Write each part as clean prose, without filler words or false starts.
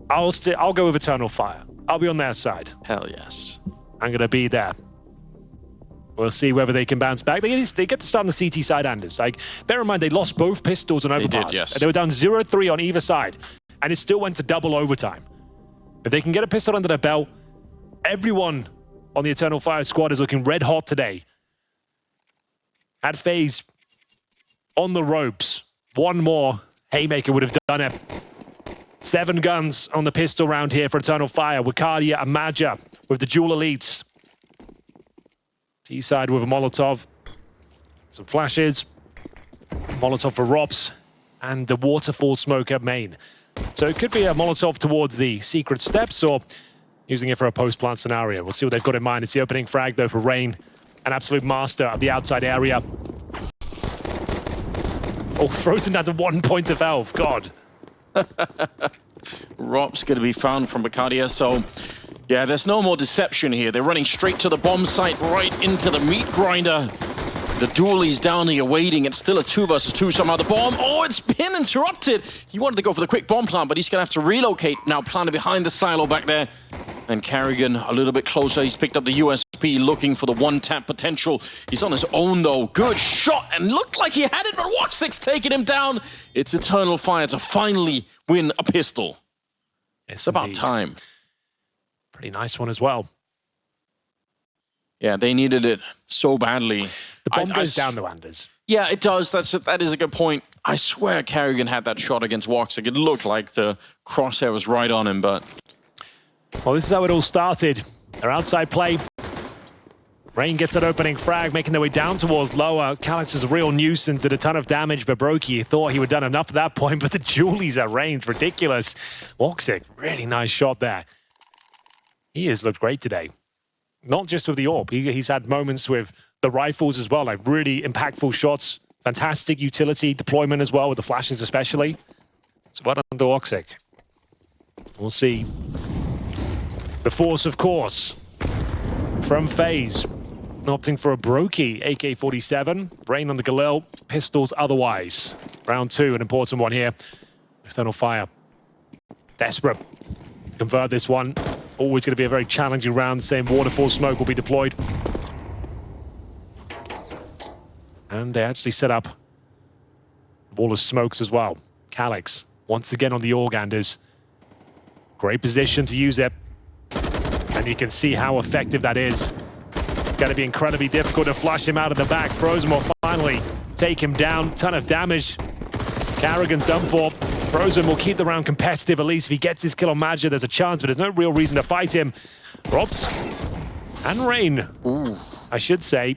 I'll go with Eternal Fire. I'll be on their side. Hell yes. I'm going to be there. We'll see whether they can bounce back. They get to start on the CT side, Anders. Like, bear in mind, they lost both pistols on Overpass. They did, yes. They were down 0-3 on either side, and it still went to double overtime. If they can get a pistol under their belt, everyone on the Eternal Fire squad is looking red hot today. Had FaZe on the ropes. One more haymaker would have done it. 7 guns on the pistol round here for Eternal Fire. Wakadia and Major with the dual elites. T-side with a Molotov. Some flashes. Molotov for ropz. And the waterfall smoke at main. So it could be a Molotov towards the secret steps or using it for a post-plant scenario. We'll see what they've got in mind. It's the opening frag, though, for Rain. An absolute master of the outside area. Oh, frozen down to 1 point of health. God. ropz going to be found from Bucharest, so yeah, there's no more deception here. They're running straight to the bomb site, right into the meat grinder. The duelie's down here waiting. It's still a 2 versus 2 somehow. The bomb, oh, it's been interrupted. He wanted to go for the quick bomb plant, but he's going to have to relocate now, planted behind the silo back there. And Carrigan a little bit closer. He's picked up the USP, looking for the one-tap potential. He's on his own, though. Good shot, and looked like he had it, but woxick's taking him down. It's Eternal Fire to finally win a pistol. It's about time. Pretty nice one as well. Yeah, they needed it so badly. The bomb goes down though, Anders. Yeah, it does. That is a good point. I swear Carrigan had that shot against woxick. It looked like the crosshair was right on him, but... Well, this is how it all started. They're outside play. Rain gets that opening frag, making their way down towards lower. Calyx is a real nuisance, did a ton of damage, but broky thought he would have done enough at that point, but the Julie's at range, ridiculous. woxick, really nice shot there. He has looked great today. Not just with the AWP, he's had moments with the rifles as well, like really impactful shots, fantastic utility deployment as well, with the flashes especially. So well done to woxick. We'll see. The force, of course, from FaZe, opting for a broky AK-47. Rain on the Galil, pistols otherwise. Round 2, an important one here. Eternal Fire. Desperate. Convert this one. Always going to be a very challenging round. The same waterfall smoke will be deployed. And they actually set up a wall of smokes as well. Calyx, once again on the Organders. Great position to use it. And you can see how effective that is. Going to be incredibly difficult to flush him out of the back. Frozen will finally take him down. Ton of damage. Carrigan's done for. Frozen will keep the round competitive. At least if he gets his kill on Major, there's a chance, but there's no real reason to fight him. ropz and Rain, I should say,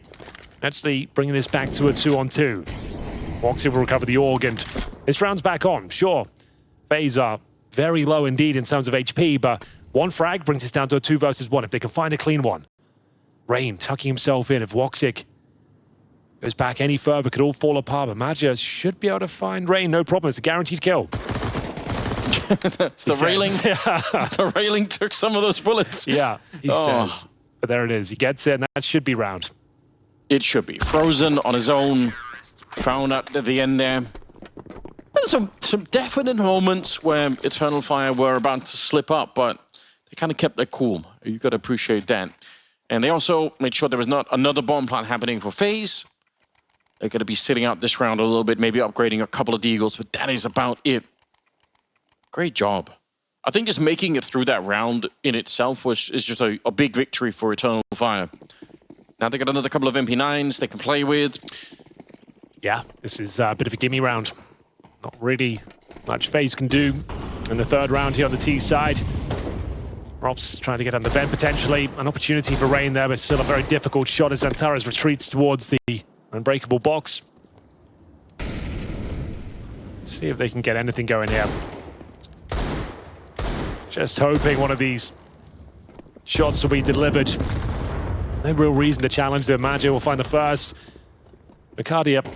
actually bringing this back to a 2-on-2. woxick will recover the org, and this round's back on. Sure, FaZe are very low indeed in terms of HP, but one frag brings us down to a 2 versus 1 if they can find a clean one. Rain tucking himself in. If woxick goes back any further, could all fall apart, but Major should be able to find Rain, no problem. It's a guaranteed kill. It's the railing. The railing took some of those bullets. Yeah, he says. But there it is. He gets it, and that should be round. It should be. Frozen on his own. Found out at the end there. There's some definite moments where Eternal Fire were about to slip up, but they kind of kept their cool. You got to appreciate that. And they also made sure there was not another bomb plant happening for FaZe. They're going to be sitting out this round a little bit, maybe upgrading a couple of deagles, but that is about it. Great job. I think just making it through that round in itself is just a big victory for Eternal Fire. Now they got another couple of MP9s they can play with. Yeah, this is a bit of a gimme round. Not really much FaZe can do in the third round here on the T side. ropz trying to get on the vent potentially. An opportunity for Rain there, but still a very difficult shot as Antares retreats towards the unbreakable box. Let's see if they can get anything going here. Just hoping one of these shots will be delivered. No real reason to challenge them. Major will find the first. Bucharest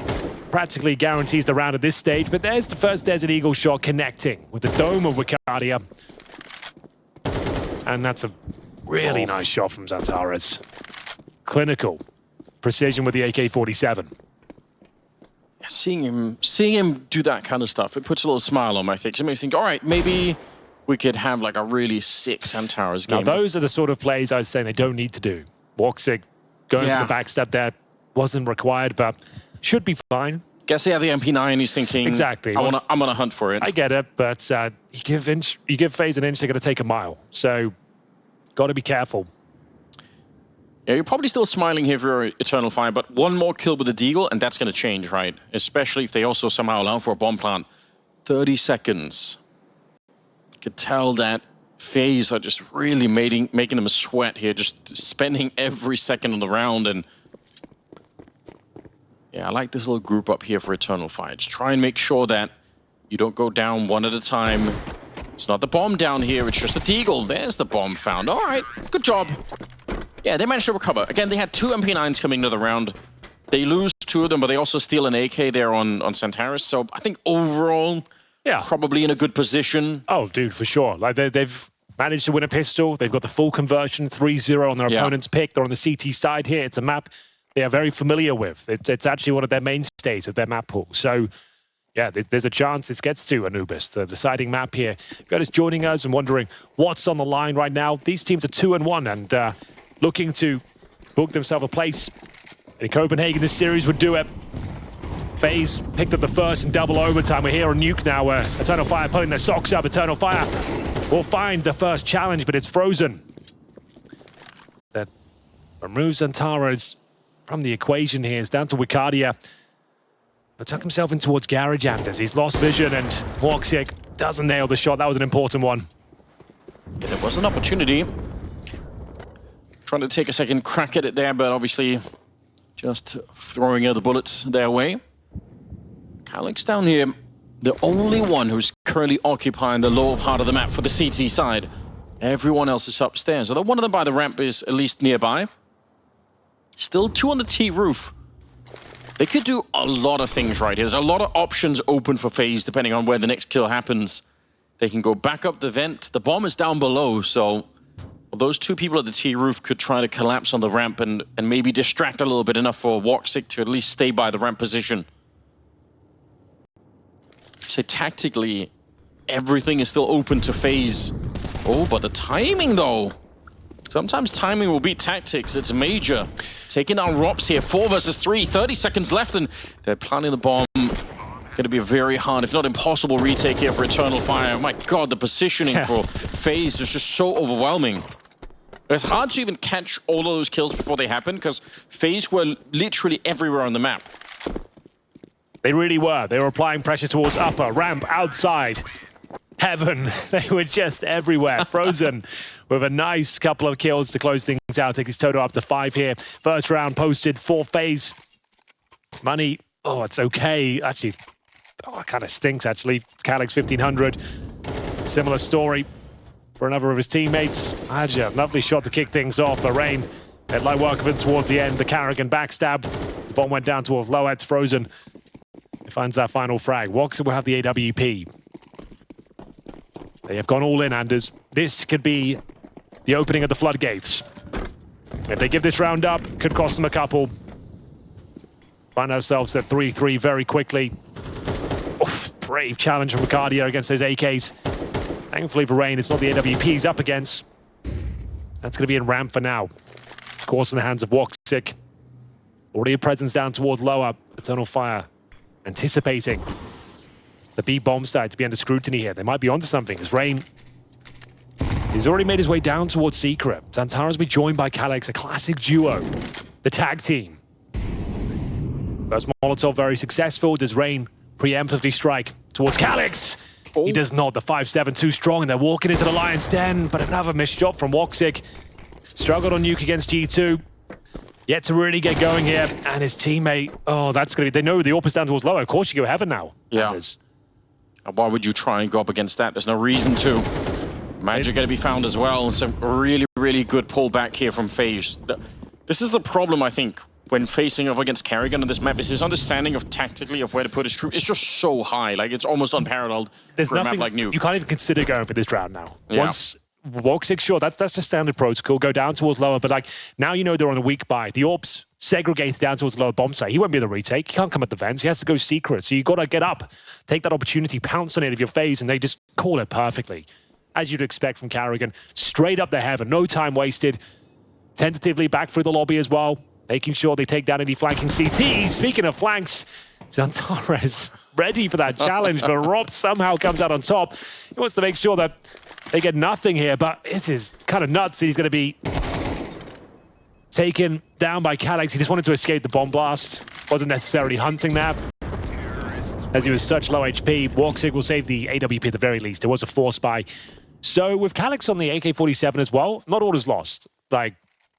practically guarantees the round at this stage, but there's the first Desert Eagle shot connecting with the dome of Bucharest. And that's a really nice shot from Antares. Clinical precision with the AK-47. Seeing him do that kind of stuff, it puts a little smile on my face. It makes me think, all right, maybe we could have like a really sick Centaurus game. Now, those are the sort of plays I was saying they don't need to do. woxic going for the backstep there wasn't required, but should be fine. Guess he had the MP9. He's thinking, exactly. I'm gonna hunt for it. I get it, but you give FaZe an inch, they're gonna take a mile. So, got to be careful. Yeah, you're probably still smiling here for Eternal Fire, but one more kill with the Deagle, and that's gonna change, right? Especially if they also somehow allow for a bomb plant. 30 seconds. You could tell that FaZe are just really making them sweat here, just spending every second on the round. And yeah, I like this little group up here for Eternal Fire. Just try and make sure that you don't go down one at a time. It's not the bomb down here, it's just the Deagle. There's the bomb found. All right, good job. Yeah, they managed to recover. Again, they had 2 MP9s coming into the round. They lose 2 of them, but they also steal an AK there on Centaurus. So I think overall, probably in a good position. Oh, dude, for sure. Like they've managed to win a pistol. They've got the full conversion, 3-0 on their opponent's pick. They're on the CT side here. It's a map they are very familiar with. It's actually one of their mainstays of their map pool. So, yeah, there's a chance this gets to Anubis, the deciding map here. If you're just joining us and wondering what's on the line right now, these teams are 2-1 and looking to book themselves a place in Copenhagen. This series would do it. FaZe picked up the first in double overtime. We're here on Nuke now. Eternal Fire pulling their socks up. Eternal Fire will find the first challenge, but it's frozen. That removes Antares from the equation here. It's down to Wicardia. But tuck himself in towards Garage Anders. He's lost vision, and woxic doesn't nail the shot. That was an important one. Yeah, there was an opportunity. Trying to take a second crack at it there, but obviously just throwing other bullets their way. Calyx down here, the only one who's currently occupying the lower part of the map for the CT side. Everyone else is upstairs. Although one of them by the ramp is at least nearby. Still 2 on the T roof. They could do a lot of things right here. There's a lot of options open for FaZe depending on where the next kill happens. They can go back up the vent. The bomb is down below, so those 2 people at the T roof could try to collapse on the ramp and maybe distract a little bit enough for woxic to at least stay by the ramp position. So tactically, everything is still open to FaZe. Oh, but the timing though. Sometimes timing will beat tactics. It's Major taking down ropz here. 4 versus 3, 30 seconds left, and they're planting the bomb. Going to be a very hard, if not impossible, retake here for Eternal Fire. Oh my god, the positioning for FaZe is just so overwhelming. It's hard to even catch all of those kills before they happen, because FaZe were literally everywhere on the map. They really were. They were applying pressure towards upper, ramp, outside. Heaven. They were just everywhere. Frozen with a nice couple of kills to close things out. Take his total up to 5 here. First round posted for FaZe. Money, oh, it's okay. Actually, oh, it kind of stinks, actually. Calyx 1500. Similar story for another of his teammates. Aja, lovely shot to kick things off. The rain had light work of it towards the end. The Carrigan backstab. The bomb went down towards low. It's frozen. He finds that final frag. woxic will have the AWP. They have gone all in, Anders. This could be the opening of the floodgates. If they give this round up, could cost them a couple. Find ourselves at 3-3 very quickly. Oof, brave challenge from Wicardia against those AKs. Thankfully for Rain, it's not the AWP he's up against. That's going to be in ramp for now. Of course, in the hands of woxic. Already a presence down towards lower. Eternal Fire anticipating the B bomb side to be under scrutiny here. They might be onto something as Rain he's already made his way down towards Secret. Zantaras will be joined by Calyx, a classic duo. The tag team. First Molotov very successful. Does Rain preemptively strike towards Calyx? He does not. The 5-7 too strong, and they're walking into the Lion's Den, but another missed shot from woxic. Struggled on Nuke against G2. Yet to really get going here, and his teammate, oh, that's going to be, they know the AWP is down towards lower. Of course you go heaven now. Yeah. Why would you try and go up against that? There's no reason to. Major going to be found as well. It's a really, really good pullback here from FaZe. This is the problem, I think, when facing off against Carrigan on this map, is his understanding of tactically of where to put his troop. It's just so high. Like, it's almost unparalleled. There's for nothing, a map like Nuke. You can't even consider going for this round now. Yeah. Once woxic, sure, that's the standard protocol. Go down towards lower, but like, now you know they're on a weak buy. The AWP's segregated down towards the lower bomb site. He won't be able to retake. He can't come at the vents. He has to go secret. So you got to get up, take that opportunity, pounce on it if you're FaZe, and they just call it perfectly. as you'd expect from Carrigan, straight up the heaven, no time wasted. Tentatively back through the lobby as well, making sure they take down any flanking CTs. Speaking of flanks, Zantares ready for that challenge, but ropz somehow comes out on top. He wants to make sure that they get nothing here, but it is kind of nuts. He's going to be taken down by Calix. He just wanted to escape the bomb blast. Wasn't necessarily hunting that, as he was such low HP. Woksig will save the AWP at the very least. It was a force buy. So with Calix on the AK-47 as well, not all is lost. Like,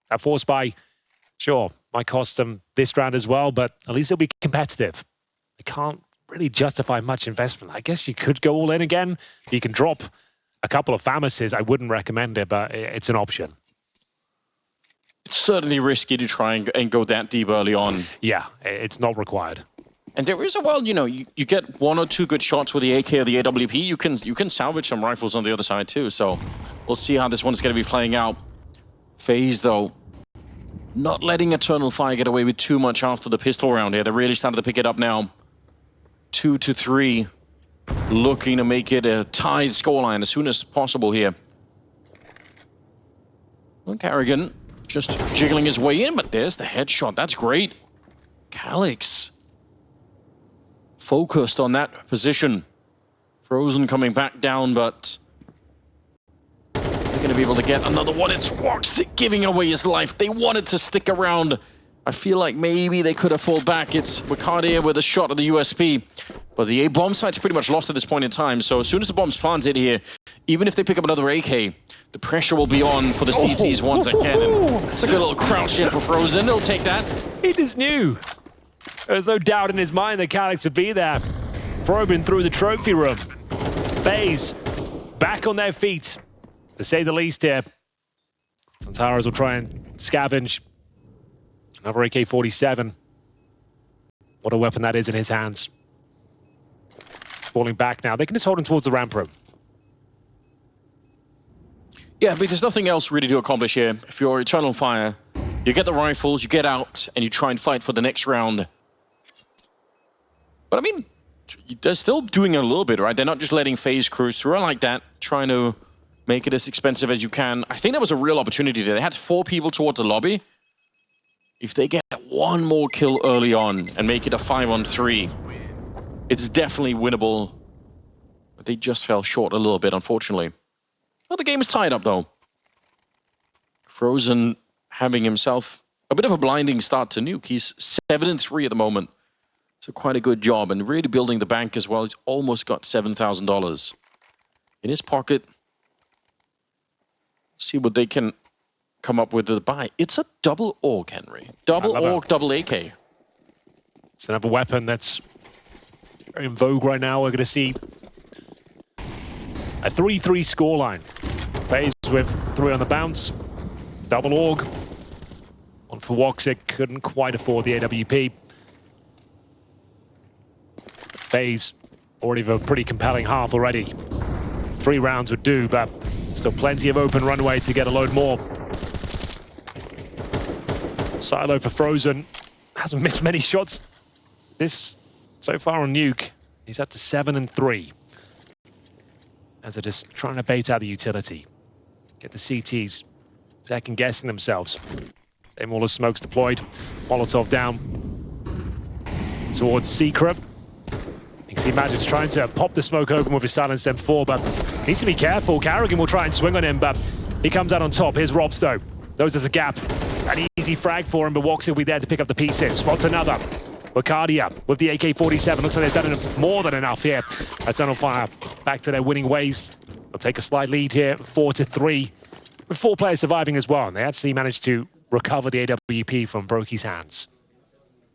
that force buy, sure, might cost them this round as well, but at least it'll be competitive. They can't really justify much investment. I guess you could go all in again. You can drop a couple of FAMASes. I wouldn't recommend it, but it's an option. It's certainly risky to try and go that deep early on. Yeah, it's not required. And there is a, well, you know, you get 1 or 2 good shots with the AK or the AWP. You can salvage some rifles on the other side too. So we'll see how this one's going to be playing out. FaZe, though, not letting Eternal Fire get away with too much after the pistol round here. They're really starting to pick it up now. 2-3, looking to make it a tied scoreline as soon as possible here. Well, Carrigan just jiggling his way in, but there's the headshot. That's great. Calix focused on that position. Frozen coming back down, but they're going to be able to get another one. It's Woksig giving away his life. They wanted to stick around. I feel like maybe they could have fought back. It's Wicardia with a shot at the USP. But the A bomb site's pretty much lost at this point in time. So as soon as the bomb's planted here, even if they pick up another AK, the pressure will be on for the CTs once again. And it's a good little crouch in for Frozen. They'll take that. He just knew. There was no doubt in his mind that Calix would be there. Probing through the trophy room. FaZe back on their feet, to say the least here. Zantares will try and scavenge another AK-47. What a weapon that is in his hands. Falling back now. They can just hold him towards the ramp room. Yeah, but there's nothing else really to accomplish here. If you're Eternal Fire, you get the rifles, you get out, and you try and fight for the next round. But I mean, they're still doing a little bit, right? They're not just letting FaZe cruise through. I like that. Trying to make it as expensive as you can. I think that was a real opportunity there. They had 4 people towards the lobby. If they get 1 more kill early on and make it a 5-on-3, it's definitely winnable. But they just fell short a little bit, unfortunately. Well, the game is tied up, though. Frozen having himself a bit of a blinding start to Nuke. He's 7-3 at the moment. So quite a good job, and really building the bank as well. He's almost got $7,000 in his pocket. See what they can come up with the buy. It's a double AUG, Henry. Double AUG, double AK. It's another weapon that's very in vogue right now. We're going to see a 3-3 scoreline. FaZe with 3 on the bounce. Double AUG. One for Woksig. Couldn't quite afford the AWP. FaZe already have a pretty compelling half already. 3 rounds would do, but still plenty of open runway to get a load more. Silo for Frozen. Hasn't missed many shots this so far on Nuke. He's up to 7-3. As they're just trying to bait out the utility. Get the CTs second guessing themselves. Same all as smokes deployed. Molotov down towards Secret. You can see Magic's trying to pop the smoke open with his silence M4, but needs to be careful. Carrigan will try and swing on him, but he comes out on top. Here's ropz, though. Those as a gap. An easy frag for him, but Woksig will be there to pick up the pieces. Spots another. Wicardia with the AK-47. Looks like they've done more than enough here. Eternal Fire back to their winning ways. They'll take a slight lead here, 4-3, with 4 players surviving as well. And they actually managed to recover the AWP from broky's hands.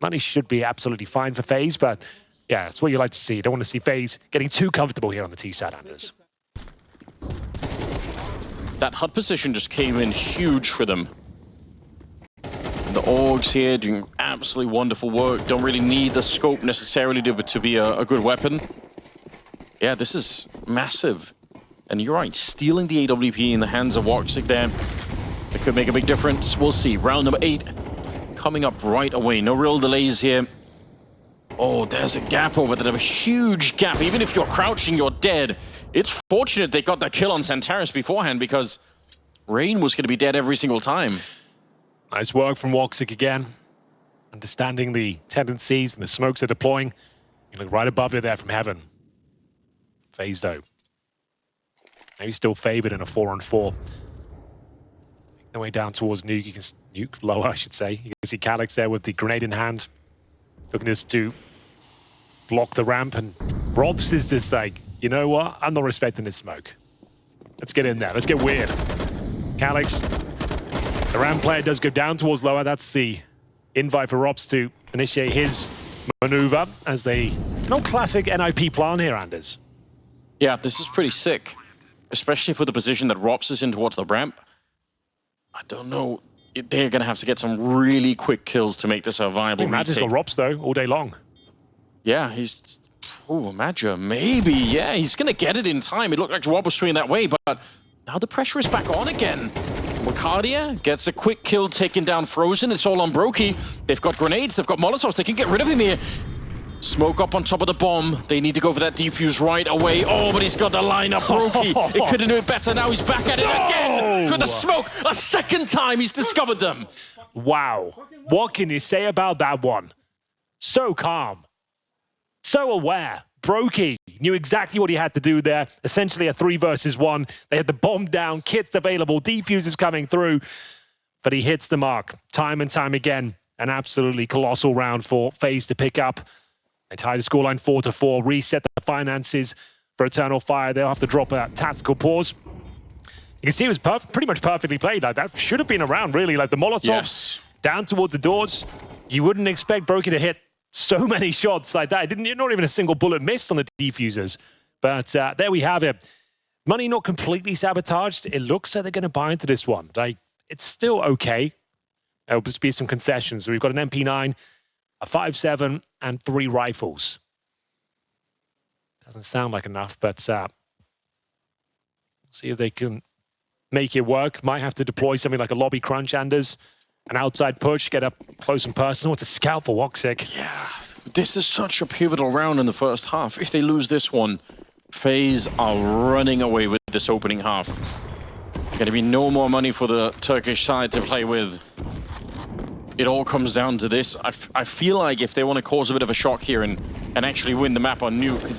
Money should be absolutely fine for FaZe, but yeah, it's what you like to see. You don't want to see FaZe getting too comfortable here on the T-side, Anders. That HUD position just came in huge for them. The AUGs here doing absolutely wonderful work. Don't really need the scope necessarily to be a good weapon. Yeah, this is massive. And you're right, stealing the AWP in the hands of Woksig there, it could make a big difference. We'll see. Round number 8 coming up right away. No real delays here. Oh, there's a gap over there. A huge gap. Even if you're crouching, you're dead. it's fortunate they got that kill on Santaris beforehand, because Rain was going to be dead every single time. Nice work from woxic again. Understanding the tendencies and the smokes they're deploying. You look right above you there from heaven. FaZe though, maybe still favored in a 4-on-4. Make their way down towards Nuke. You can Nuke lower, I should say. You can see Calyx there with the grenade in hand, looking just to block the ramp. And ropz is just like, you know what? I'm not respecting this smoke. Let's get in there. Let's get weird. Calyx, the ramp player does go down towards lower. That's the invite for ropz to initiate his maneuver as they not classic NIP plan here, Anders. Yeah, this is pretty sick, especially for the position that ropz is in towards the ramp. I don't know. They're going to have to get some really quick kills to make this a viable retake. Major's got ropz, though, all day long. Yeah, he's... Oh, Major, maybe. Yeah, he's going to get it in time. It looked like Rob was swinging that way, but now the pressure is back on again. Wacardia gets a quick kill, taking down Frozen. It's all on broky. They've got grenades, they've got molotovs. They can get rid of him here. Smoke up on top of the bomb. They need to go for that defuse right away. Oh, but he's got the line up, broky. It couldn't do it better. Now he's back at it again with the smoke. A second time he's discovered them. Wow. What can you say about that one? So calm. So aware. broky knew exactly what he had to do there. Essentially a 3 versus 1. They had the bomb down, kits available, defusers coming through. But he hits the mark time and time again. An absolutely colossal round for FaZe to pick up. They tie the scoreline 4-4, reset the finances for Eternal Fire. They'll have to drop a tactical pause. You can see it was pretty much perfectly played. Like, that should have been around, really. Like the Molotovs down towards the doors. You wouldn't expect broky to hit so many shots like that. Not even a single bullet missed on the defusers. But there we have it. Money not completely sabotaged. It looks like they're going to buy into this one. Like, it's still okay. There'll just be some concessions. So we've got an MP9, a 5.7, and 3 rifles. Doesn't sound like enough, but see if they can make it work. Might have to deploy something like a lobby crunch, Anders. An outside push, get up close and personal. It's a scout for woxic. Yeah, this is such a pivotal round in the first half. If they lose this one, FaZe are running away with this opening half. Going to be no more money for the Turkish side to play with. It all comes down to this. I feel like if they want to cause a bit of a shock here and actually win the map on Nuke,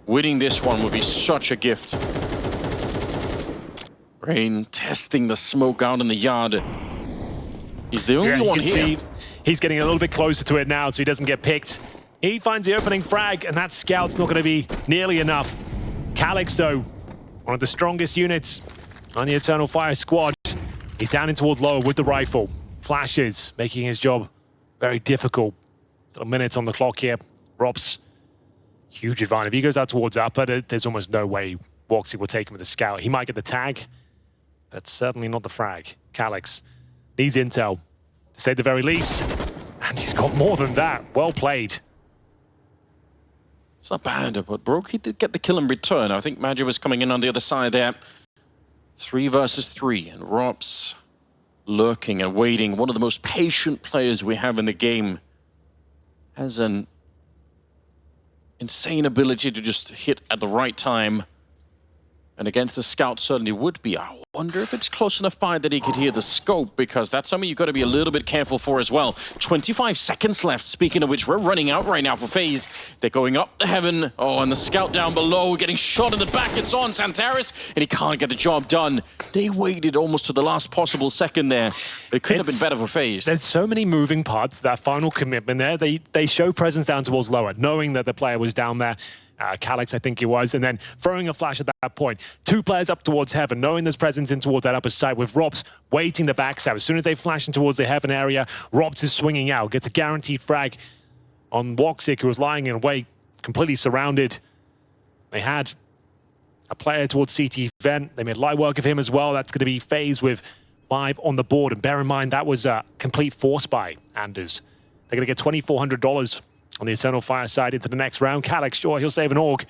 winning this one would be such a gift. Rain testing the smoke out in the yard. He's the only one here. See, he's getting a little bit closer to it now so he doesn't get picked. He finds the opening frag, and that scout's not going to be nearly enough. Calyx, though, one of the strongest units on the Eternal Fire squad. He's down in towards lower with the rifle. Flashes, making his job very difficult. Still minutes on the clock here. ropz, huge advantage. If he goes out towards upper, there's almost no way woxic will take him with the scout. He might get the tag, but certainly not the frag. Calyx needs intel, to say the very least. And he's got more than that. Well played. It's not bad, but broky did get the kill in return. I think Major was coming in on the other side there. 3 versus 3, and ropz lurking and waiting. One of the most patient players we have in the game. Has an insane ability to just hit at the right time. And against the scout certainly would be. I wonder if it's close enough by that he could hear the scope, because that's something you've got to be a little bit careful for as well. 25 seconds left. Speaking of which, we're running out right now for FaZe. They're going up the heaven. Oh, and the scout down below, getting shot in the back. It's on Santaris, and he can't get the job done. They waited almost to the last possible second there. It couldn't have been better for FaZe. There's so many moving parts. That final commitment there, they show presence down towards lower, knowing that the player was down there. Calyx, I think it was, and then throwing a flash at that point. 2 players up towards heaven, knowing there's presence in towards that upper side, with ropz waiting the backside. As soon as they flash in towards the heaven area, ropz is swinging out, gets a guaranteed frag on woxic, who was lying in wait, completely surrounded. They had a player towards CT vent. They made light work of him as well. That's going to be FaZe with 5 on the board. And bear in mind, that was a complete force buy, Anders. They're going to get $2,400 on the Eternal Fire side into the next round. Calyx, sure, he'll save an AUG.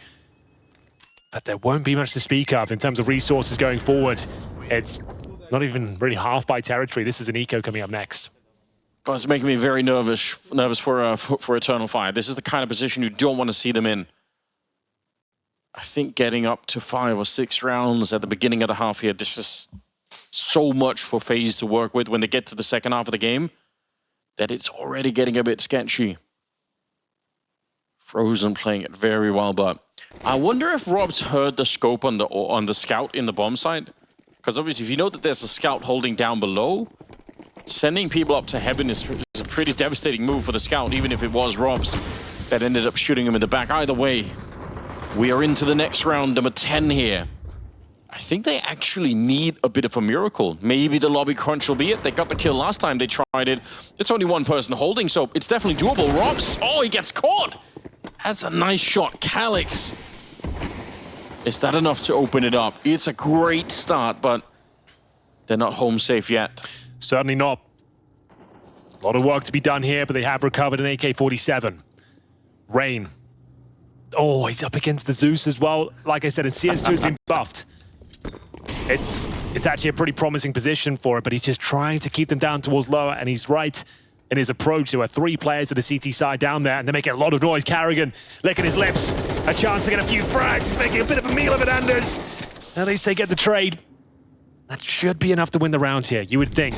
But there won't be much to speak of in terms of resources going forward. It's not even really half by territory. This is an eco coming up next. It's making me very nervous for Eternal Fire. This is the kind of position you don't want to see them in. I think getting up to 5 or 6 rounds at the beginning of the half here, this is so much for FaZe to work with when they get to the second half of the game that it's already getting a bit sketchy. Frozen playing it very well, but I wonder if ropz heard the scope on the scout in the bomb site. Because obviously, if you know that there's a scout holding down below, sending people up to heaven is a pretty devastating move for the scout, even if it was ropz that ended up shooting him in the back. Either way, we are into the next round, number 10 here. I think they actually need a bit of a miracle. Maybe the lobby crunch will be it. They got the kill last time they tried it. It's only one person holding, so it's definitely doable. ropz, oh, he gets caught. That's a nice shot. Calix. Is that enough to open it up? It's a great start, but they're not home safe yet. Certainly not. A lot of work to be done here, but they have recovered an AK-47. Rain. Oh, he's up against the Zeus as well. Like I said, and CS2 has been buffed. It's actually a pretty promising position for it, but he's just trying to keep them down towards lower, and he's right in his approach. There were 3 players at the CT side down there, and they're making a lot of noise. Karrigan licking his lips. A chance to get a few frags. He's making a bit of a meal of it, Anders. At least they get the trade. That should be enough to win the round here, you would think.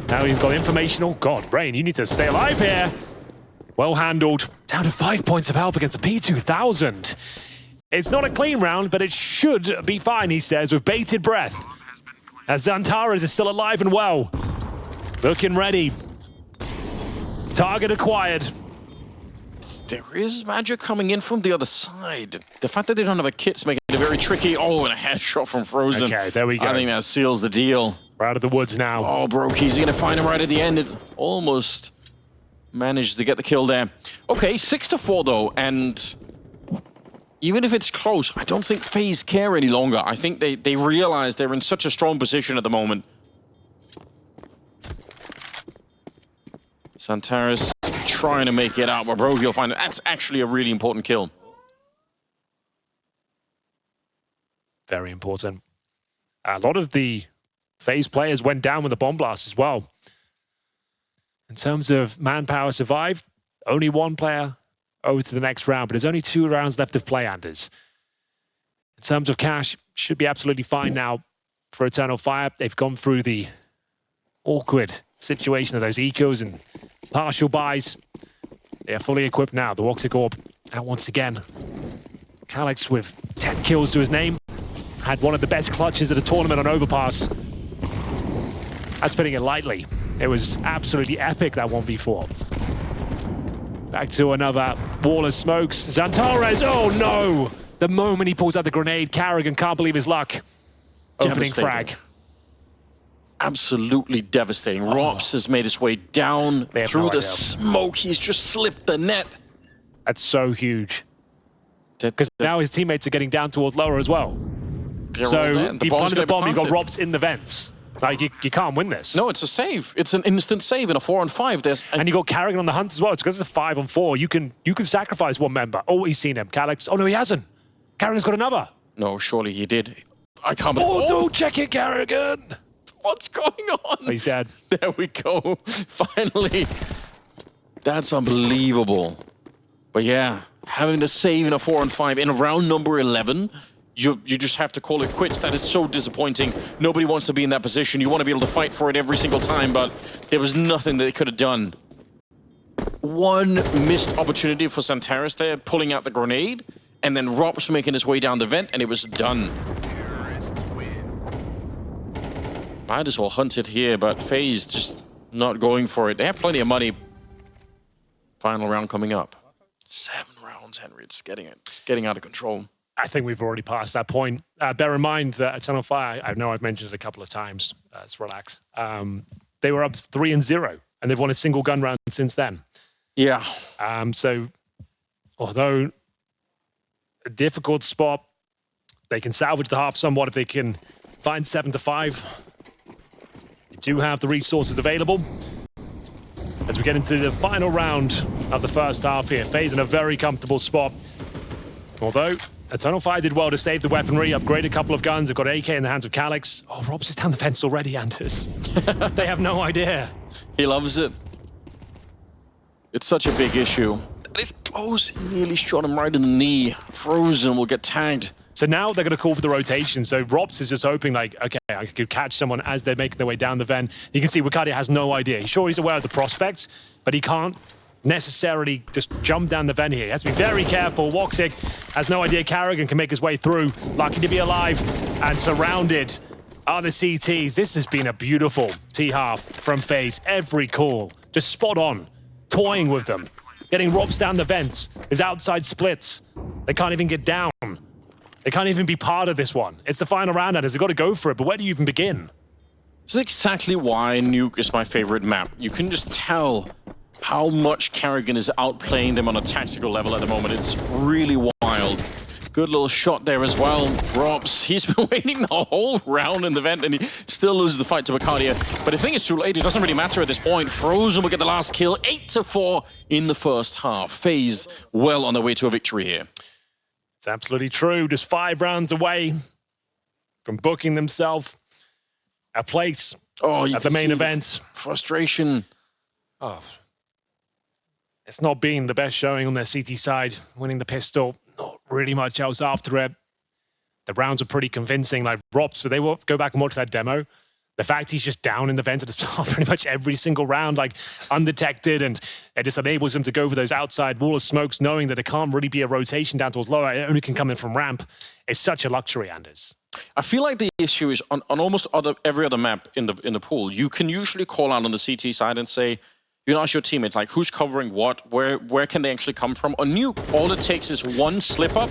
Now he's got informational. God, Rain, you need to stay alive here. Well handled. Down to 5 points of health against a P2000. It's not a clean round, but it should be fine, he says, with bated breath. As Xantares is still alive and well. Looking ready. Target acquired. There is magic coming in from the other side. The fact that they don't have a kit's making it very tricky. Oh, and a headshot from Frozen. Okay, there we go. I think that seals the deal. We're out of the woods now. Oh, broky's going to find him right at the end. It almost managed to get the kill there. Okay, 6-4 though, and even if it's close, I don't think FaZe care any longer. I think they realize they're in such a strong position at the moment. Xantares trying to make it out, but broky will find it. That's actually a really important kill. Very important. A lot of the FaZe players went down with the bomb blast as well. In terms of manpower survived, only 1 player over to the next round, but there's only 2 rounds left of play, Anders. In terms of cash, should be absolutely fine now for Eternal Fire. They've gone through the awkward situation of those ecos and partial buys. They are fully equipped now. The Woxic Orb out once again. Calix with 10 kills to his name. Had one of the best clutches of the tournament on Overpass. That's putting it lightly. It was absolutely epic, that 1v4. Back to another wall of smokes. Xantares, oh no! The moment he pulls out the grenade, Karrigan can't believe his luck. Opening frag. Absolutely devastating. ropz has made his way down through the smoke. He's just slipped the net. That's so huge. Because now his teammates are getting down towards lower as well. So he planted the bomb, you got ropz in the vents. Like, you can't win this. No, it's a save. It's an instant save in a 4-on-5. And you got Karrigan on the hunt as well. It's because it's a 5-on-4. You can sacrifice 1 member. Oh, he's seen him. Calix. Oh, no, he hasn't. Karrigan's got another. No, surely he did. I can't believe. Oh, don't check it, Karrigan. What's going on? Oh, he's dead. There we go. Finally. That's unbelievable. But yeah, having to save in a 4-on-5 in round number 11, you just have to call it quits. That is so disappointing. Nobody wants to be in that position. You want to be able to fight for it every single time, but there was nothing that they could have done. 1 missed opportunity for Xantares there, pulling out the grenade, and then ropz making his way down the vent, and it was done. Might as well hunt it here, but FaZe just not going for it. They have plenty of money. Final round coming up. 7 rounds, Henry. It's getting out of control. I think we've already passed that point. Bear in mind that Eternal Fire, I know I've mentioned it a couple of times. Let's relax. They were up 3-0, and they've won a single gun round since then. Yeah. So, although a difficult spot, they can salvage the half somewhat if they can find 7-5. They do have the resources available. As we get into the final round of the first half here, FaZe in a very comfortable spot. Although Eternal Fire did well to save the weaponry, upgrade a couple of guns. They've got AK in the hands of Calix. Oh, ropz is down the fence already, Anders. They have no idea. He loves it. It's such a big issue. but it's close. He nearly shot him right in the knee. Frozen will get tagged. So now they're going to call for the rotation. So ropz is just hoping like, okay, I could catch someone as they're making their way down the vent. You can see Wakadia has no idea. Sure, he's aware of the prospects, but he can't necessarily just jump down the vent here. He has to be very careful. Woxic has no idea Carrigan can make his way through. Lucky to be alive and surrounded are the CTs. This has been a beautiful T-half from FaZe. Every call, just spot on, toying with them. Getting ropz down the vents. There's outside splits. They can't even get down. They can't even be part of this one. It's the final round, and they've got to go for it, but where do you even begin? This is exactly why Nuke is my favorite map. You can just tell how much Carrigan is outplaying them on a tactical level at the moment. It's really wild. Good little shot there as well. ropz, he's been waiting the whole round in the vent, and he still loses the fight to Wakadia. But I think it's too late. It doesn't really matter at this point. Frozen will get the last kill, 8-4 in the first half. FaZe well on their way to a victory here. It's absolutely true. Just 5 rounds away from booking themselves a place at the main event. Frustration. Oh, it's not been the best showing on their CT side. Winning the pistol, not really much else after it. The rounds are pretty convincing. Like ropz, so they will go back and watch that demo. The fact he's just down in the vent at the start pretty much every single round, like undetected, and it just enables him to go for those outside wall of smokes, knowing that it can't really be a rotation down towards lower. It only can come in from ramp. It's such a luxury, Anders. I feel like the issue is on almost every other map in the pool, you can usually call out on the CT side and say, you can ask your teammates, like, who's covering what? Where can they actually come from? On Nuke, all it takes is one slip-up,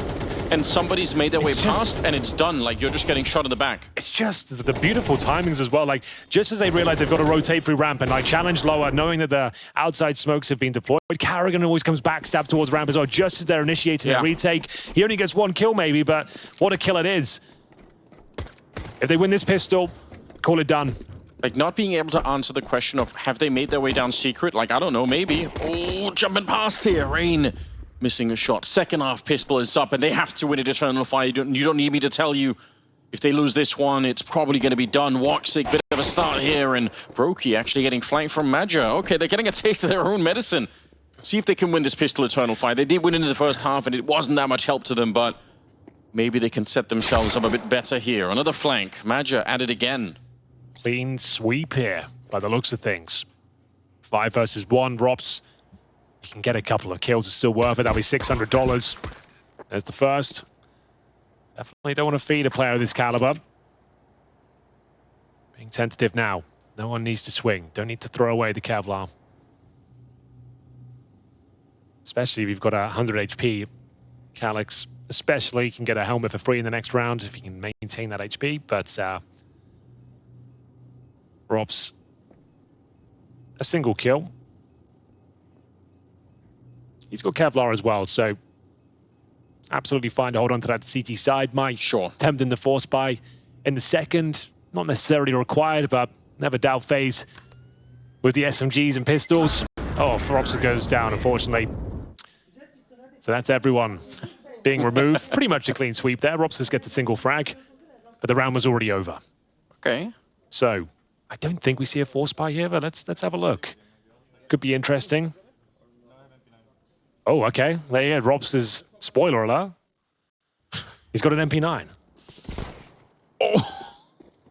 and somebody's made their way past, and it's done. Like, you're just getting shot in the back. It's just the beautiful timings as well. Like, just as they realize they've got to rotate through ramp and, like, challenge lower, knowing that the outside smokes have been deployed, Carrigan always comes back, stab towards ramp as well, just as they're initiating a retake. He only gets 1 kill, maybe, but what a kill it is. If they win this pistol, call it done. Like, not being able to answer the question of, have they made their way down secret? Like, I don't know, maybe. Oh, jumping past here. Rain missing a shot. Second half pistol is up, and they have to win it Eternal Fire. You don't need me to tell you, if they lose this one, it's probably going to be done. Woxic, bit of a start here, and broky actually getting flanked from Major. Okay, they're getting a taste of their own medicine. See if they can win this pistol Eternal Fire. They did win in the first half, and it wasn't that much help to them, but maybe they can set themselves up a bit better here. Another flank. Major at it again. Clean sweep here, by the looks of things. 5 versus 1, ropz. You can get a couple of kills, it's still worth it. That'll be $600. There's the first. Definitely don't want to feed a player of this caliber. Being tentative now. No one needs to swing. Don't need to throw away the Kevlar. Especially if you've got 100 HP. Calyx, especially, can get a helmet for free in the next round if you can maintain that HP, but ropz, a single kill. He's got Kevlar as well, so absolutely fine to hold on to that CT side. Might attempt in the force buy in the second. Not necessarily required, but never doubt FaZe with the SMGs and pistols. Oh, ropz goes down, unfortunately. So that's everyone being removed. Pretty much a clean sweep there. ropz gets a single frag, but the round was already over. Okay. So I don't think we see a force buy here, but let's have a look. Could be interesting. Oh, okay. There you go. ropz, spoiler alert. He's got an MP9. Oh,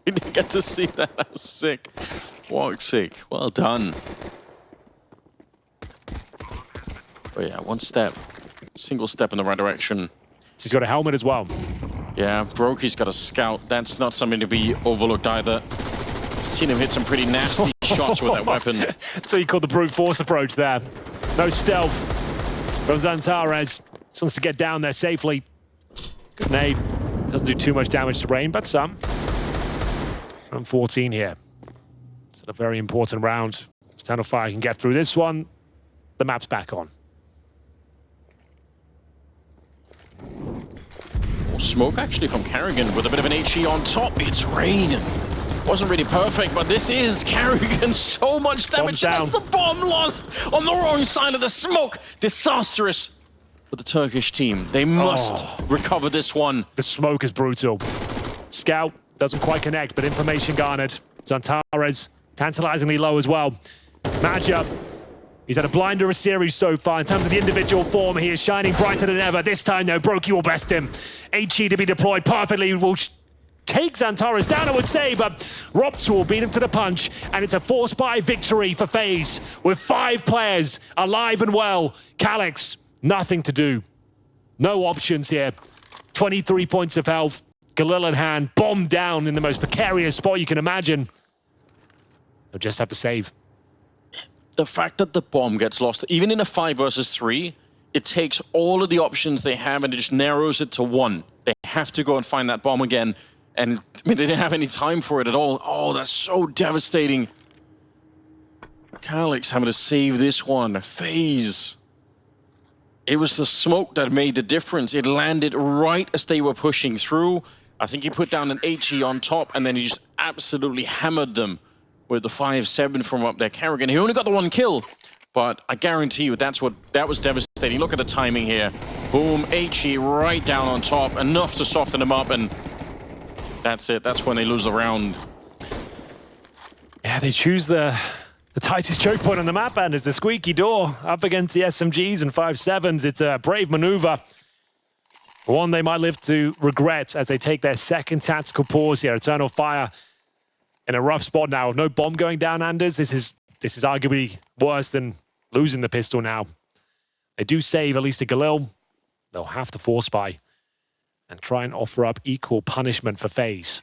he didn't get to see that. That was sick. Woxic, well done. Oh yeah, one step. Single step in the right direction. So he's got a helmet as well. Yeah, broky's got a scout. That's not something to be overlooked either. Seen him hit some pretty nasty shots with that weapon. So he called the brute force approach there. No stealth from Xantares. Just wants to get down there safely. Good nade. Doesn't do too much damage to Rain, but some. Round 14 here. It's a very important round. Eternal Fire can get through this one. The map's back on. Smoke actually from Carrigan with a bit of an HE on top. It's Rain. Wasn't really perfect, but this is Carrigan. So much damage. That's the bomb lost on the wrong side of the smoke. Disastrous for the Turkish team. They must recover this one. The smoke is brutal. Scout doesn't quite connect, but information garnered. Xantares tantalizingly low as well. Major, He's had a blinder series so far. In terms of the individual form, he is shining brighter than ever. This time, though, broky will best him. HE to be deployed perfectly will take Xantares down, I would say, but ropz will beat him to the punch, and it's a 4-spy victory for FaZe with 5 players alive and well. Calyx, nothing to do. No options here. 23 points of health. Galil in hand, bombed down in the most precarious spot you can imagine. They'll just have to save. The fact that the bomb gets lost, even in a 5 versus 3, it takes all of the options they have and it just narrows it to 1. They have to go and find that bomb again. And I mean, they didn't have any time for it at all. Oh, that's so devastating. Calyx having to save this one. FaZe. It was the smoke that made the difference. It landed right as they were pushing through. I think he put down an HE on top, and then he just absolutely hammered them with the 5-7 from up there. Karrigan, he only got the 1 kill, but I guarantee you that was devastating. Look at the timing here. Boom, HE right down on top, enough to soften him up, and that's it. That's when they lose the round. Yeah, they choose the tightest choke point on the map, and it's the squeaky door up against the SMGs and 5-7s. It's a brave maneuver. One they might live to regret as they take their second tactical pause here. Eternal Fire in a rough spot now. No bomb going down, Anders. This is arguably worse than losing the pistol now. They do save at least a Galil. They'll have to 4-spy and try and offer up equal punishment for FaZe.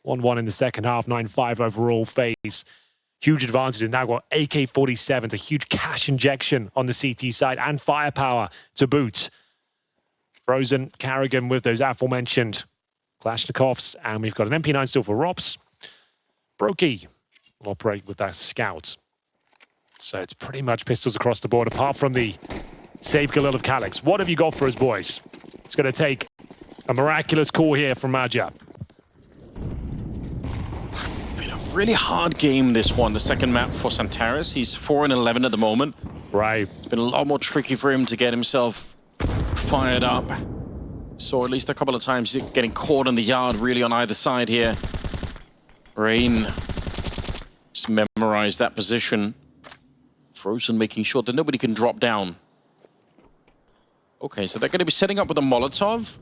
1-1 in the second half, 9-5 overall. FaZe. Huge advantages. Now got AK-47s, a huge cash injection on the CT side and firepower to boot. Frozen, Karrigan with those aforementioned Kalashnikovs, and we've got an MP9 still for ropz. broky will operate with that scout. So it's pretty much pistols across the board, apart from the save Galil of Calyx. What have you got for us, boys? It's going to take a miraculous call here from Major. Been a really hard game, this one. The second map for Xantares. He's 4-11 at the moment. Right. It's been a lot more tricky for him to get himself fired up. So at least a couple of times getting caught in the yard really on either side here. Rain just memorized that position. Frozen making sure that nobody can drop down. Okay, so they're going to be setting up with a Molotov.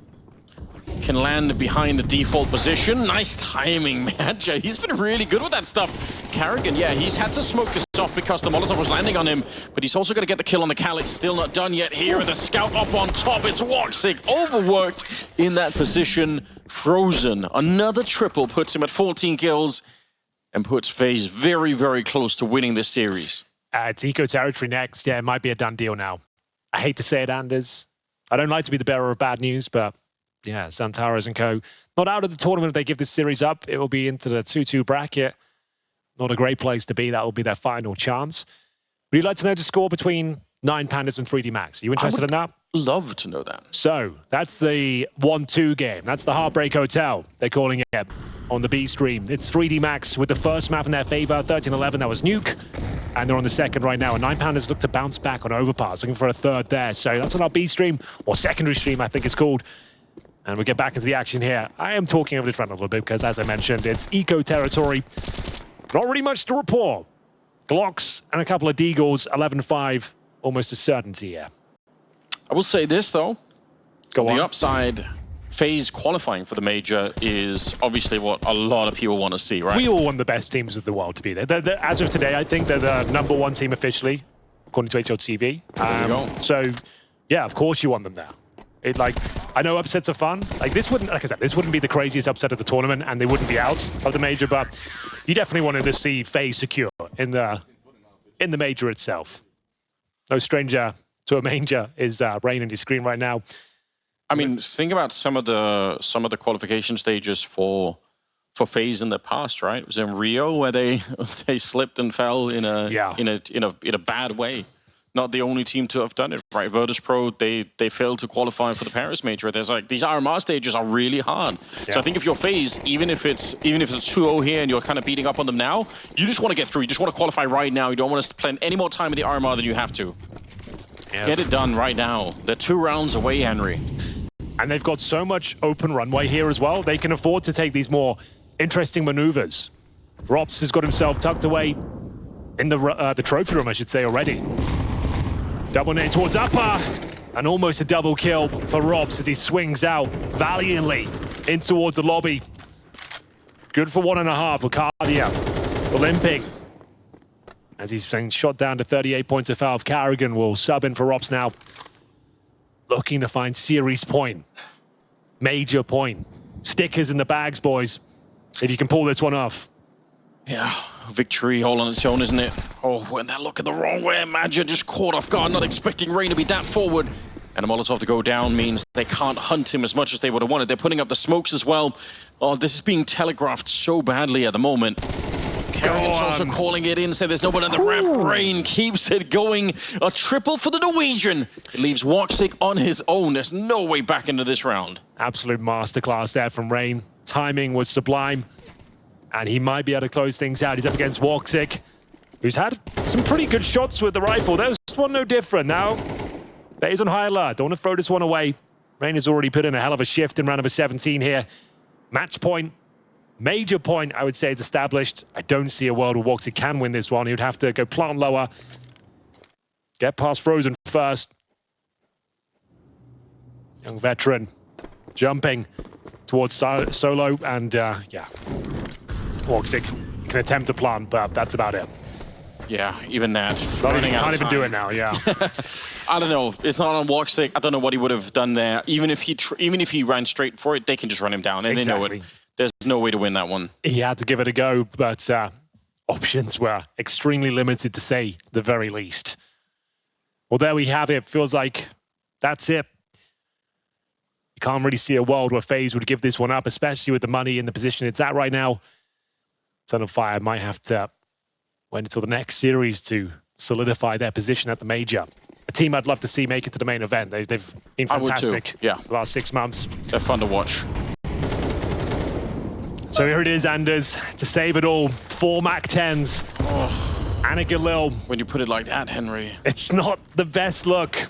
Can land behind the default position. Nice timing, Match. He's been really good with that stuff. Karrigan, yeah, he's had to smoke this off because the Molotov was landing on him, but he's also going to get the kill on the Calyx. Still not done yet here, and the scout up on top. It's Woxic, overworked in that position. Frozen, another triple puts him at 14 kills and puts FaZe very, very close to winning this series. It's eco territory next. Yeah, it might be a done deal now. I hate to say it, Anders. I don't like to be the bearer of bad news, but yeah, Xantares and co. Not out of the tournament if they give this series up. It will be into the 2-2 bracket. Not a great place to be. That will be their final chance. Would you like to know the score between 9 Pandas and 3D Max? Are you interested in that? Love to know that. So, that's the 1-2 game. That's the Heartbreak Hotel, they're calling it on the B stream. It's 3D Max with the first map in their favor, 13-11, that was Nuke. And they're on the second right now. And 9 Pandas look to bounce back on Overpass, looking for a third there. So that's on our B stream, or secondary stream, I think it's called. And we get back into the action here. I am talking over the trend a little bit because, as I mentioned, it's eco territory. Not really much to report. Glocks and a couple of Deagles, 11-5, almost a certainty here. I will say this, though. Go on. The upside, FaZe qualifying for the major is obviously what a lot of people want to see, right? We all want the best teams of the world to be there. As of today, I think they're the #1 team officially, according to HLTV. There you go. So, yeah, of course you want them there. I know upsets are fun. This wouldn't, like I said, this wouldn't be the craziest upset of the tournament, and they wouldn't be out of the major, but you definitely wanted to see FaZe secure in the major itself. No stranger to a manger is Rain on your screen right now. I mean, think about some of the qualification stages for FaZe in the past, right? It was in Rio where they slipped and fell in a bad way. Not the only team to have done it, right? Virtus.pro, they failed to qualify for the Paris major. There's these RMR stages are really hard. Yeah. So I think if you're FaZe, even if it's 2-0 here and you're kind of beating up on them now, you just want to get through. You just want to qualify right now. You don't want to spend any more time in the RMR than you have to. Yeah, get it done right now. They're 2 rounds away, Henry. And they've got so much open runway here as well. They can afford to take these more interesting maneuvers. ropz has got himself tucked away in the trophy room, I should say, already. Double nade towards upper, and almost a double kill for ropz as he swings out valiantly in towards the lobby. Good for 1.5 for Cardia. Limping as he's been shot down to 38 points of foul. Carrigan will sub in for ropz now. Looking to find series point. Major point. Stickers in the bags, boys. If you can pull this one off. Yeah, victory all on its own, isn't it? Oh, and they're looking the wrong way. Major just caught off guard, not expecting Rain to be that forward. And a Molotov to go down means they can't hunt him as much as they would have wanted. They're putting up the smokes as well. Oh, this is being telegraphed so badly at the moment. Carrigan's also calling it in, saying there's no one on the ramp. Rain keeps it going. A triple for the Norwegian. It leaves woxic on his own. There's no way back into this round. Absolute masterclass there from Rain. Timing was sublime. And he might be able to close things out. He's up against woxic, who's had some pretty good shots with the rifle. There's one no different. Now, FaZe on high alert. Don't want to throw this one away. Rain has already put in a hell of a shift in round number 17 here. Match point. Major point, I would say, is established. I don't see a world where woxic can win this one. He would have to go plant lower. Get past Frozen first. Young veteran jumping towards solo. And, yeah, woxic can attempt to plant, but that's about it. Yeah, even that. Can't even do it now, yeah. I don't know. It's not on woxic. I don't know what he would have done there. Even if he ran straight for it, they can just run him down, and exactly. They know it. There's no way to win that one. He had to give it a go, but options were extremely limited, to say the very least. Well, there we have it. Feels like that's it. You can't really see a world where FaZe would give this one up, especially with the money in the position it's at right now. Son of Fire might have to wait until the next series to solidify their position at the major. A team I'd love to see make it to the main event. They've been fantastic. Yeah, the last 6 months. They're fun to watch. So here it is, Anders, to save it all. 4 MAC-10s. Oh. And a Galil. When you put it like that, Henry. It's not the best look.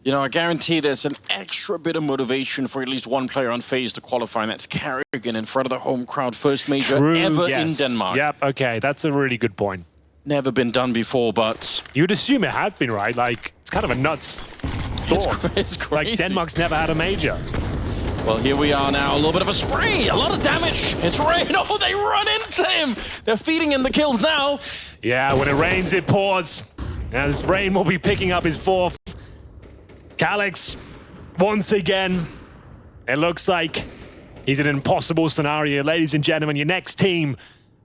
You know, I guarantee there's an extra bit of motivation for at least one player on FaZe to qualify, and that's Carrigan in front of the home crowd. First major ever in Denmark. Yep, okay, that's a really good point. Never been done before, but... You'd assume it had been, right? Like, it's kind of a nuts thought. It's crazy. Like, Denmark's never had a major. Well, here we are now. A little bit of a spray. A lot of damage. It's Rain. Oh, they run into him. They're feeding him the kills now. Yeah, when it rains, it pours. As Rain will be picking up his 4th. Calix, once again, it looks like he's in an impossible scenario. Ladies and gentlemen, your next team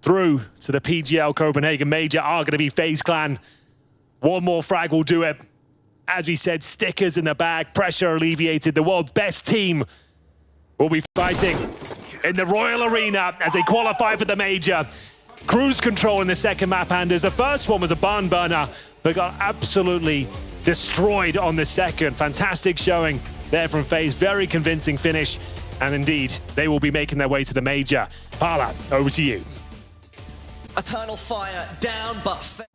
through to the PGL Copenhagen Major are going to be FaZe Clan. One more frag will do it. As we said, stickers in the bag, pressure alleviated. The world's best team will be fighting in the Royal Arena as they qualify for the major. Cruise control in the second map, Anders. The first one was a barn burner, but got absolutely destroyed on the second. Fantastic showing there from FaZe. Very convincing finish. And indeed, they will be making their way to the major. Parla, over to you. Eternal Fire down, but...